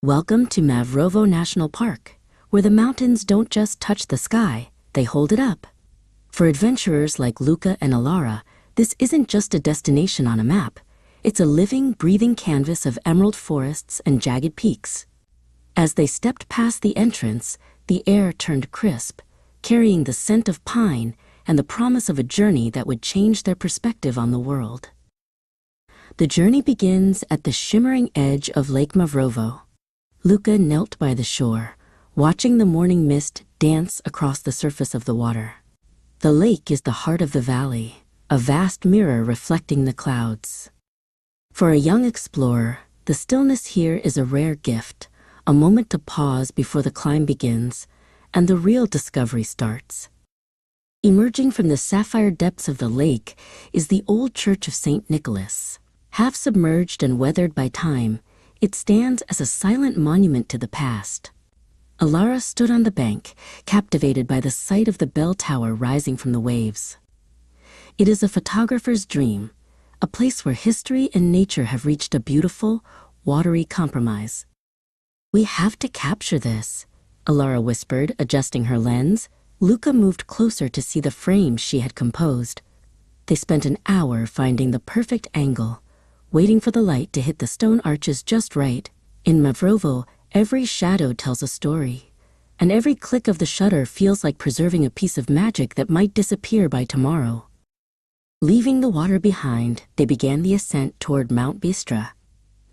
Welcome to Mavrovo National Park, where the mountains don't just touch the sky, they hold it up. For adventurers like Luca and Alara, this isn't just a destination on a map. It's a living, breathing canvas of emerald forests and jagged peaks. As they stepped past the entrance, the air turned crisp, carrying the scent of pine and the promise of a journey that would change their perspective on the world. The journey begins at the shimmering edge of Lake Mavrovo. Luca knelt by the shore, watching the morning mist dance across the surface of the water. The lake is the heart of the valley, a vast mirror reflecting the clouds. For a young explorer, the stillness here is a rare gift, a moment to pause before the climb begins and the real discovery starts. Emerging from the sapphire depths of the lake is the old church of St. Nicholas. Half submerged and weathered by time, it stands as a silent monument to the past. Alara stood on the bank, captivated by the sight of the bell tower rising from the waves. It is a photographer's dream, a place where history and nature have reached a beautiful, watery compromise. "We have to capture this," Alara whispered, adjusting her lens. Luca moved closer to see the frames she had composed. They spent an hour finding the perfect angle, waiting for the light to hit the stone arches just right. In Mavrovo, every shadow tells a story, and every click of the shutter feels like preserving a piece of magic that might disappear by tomorrow. Leaving the water behind, they began the ascent toward Mount Bistra.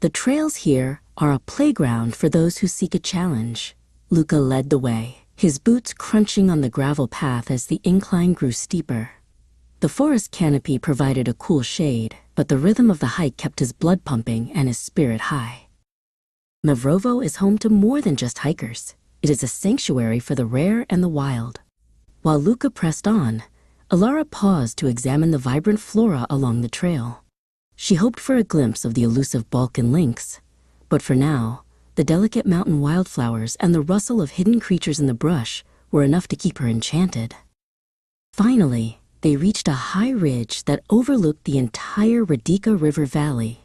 The trails here are a playground for those who seek a challenge. Luca led the way, his boots crunching on the gravel path as the incline grew steeper. The forest canopy provided a cool shade, but the rhythm of the hike kept his blood pumping and his spirit high. Mavrovo is home to more than just hikers. It is a sanctuary for the rare and the wild. While Luca pressed on, Alara paused to examine the vibrant flora along the trail. She hoped for a glimpse of the elusive Balkan lynx, but for now, the delicate mountain wildflowers and the rustle of hidden creatures in the brush were enough to keep her enchanted. Finally, they reached a high ridge that overlooked the entire Radica River Valley.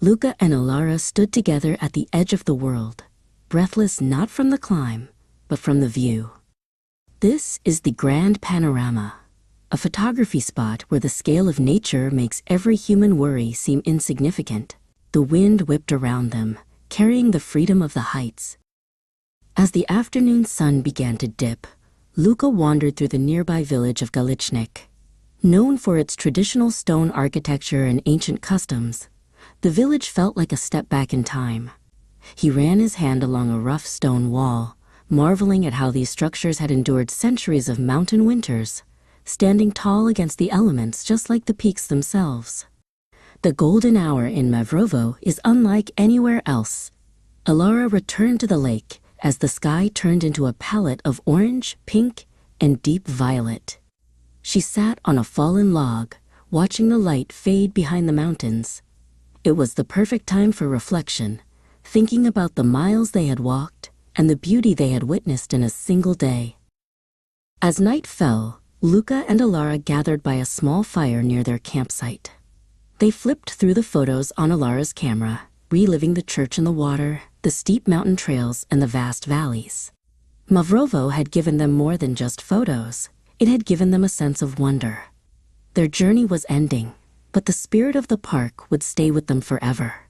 Luca and Alara stood together at the edge of the world, breathless not from the climb, but from the view. This is the Grand Panorama, a photography spot where the scale of nature makes every human worry seem insignificant. The wind whipped around them, carrying the freedom of the heights. As the afternoon sun began to dip, Luca wandered through the nearby village of Galichnik. Known for its traditional stone architecture and ancient customs, the village felt like a step back in time. He ran his hand along a rough stone wall, marveling at how these structures had endured centuries of mountain winters, standing tall against the elements just like the peaks themselves. The golden hour in Mavrovo is unlike anywhere else. Alara returned to the lake as the sky turned into a palette of orange, pink, and deep violet. She sat on a fallen log, watching the light fade behind the mountains. It was the perfect time for reflection, thinking about the miles they had walked and the beauty they had witnessed in a single day. As night fell, Luca and Alara gathered by a small fire near their campsite. They flipped through the photos on Alara's camera, reliving the church and the water, the steep mountain trails, and the vast valleys. Mavrovo had given them more than just photos. It had given them a sense of wonder. Their journey was ending, but the spirit of the park would stay with them forever.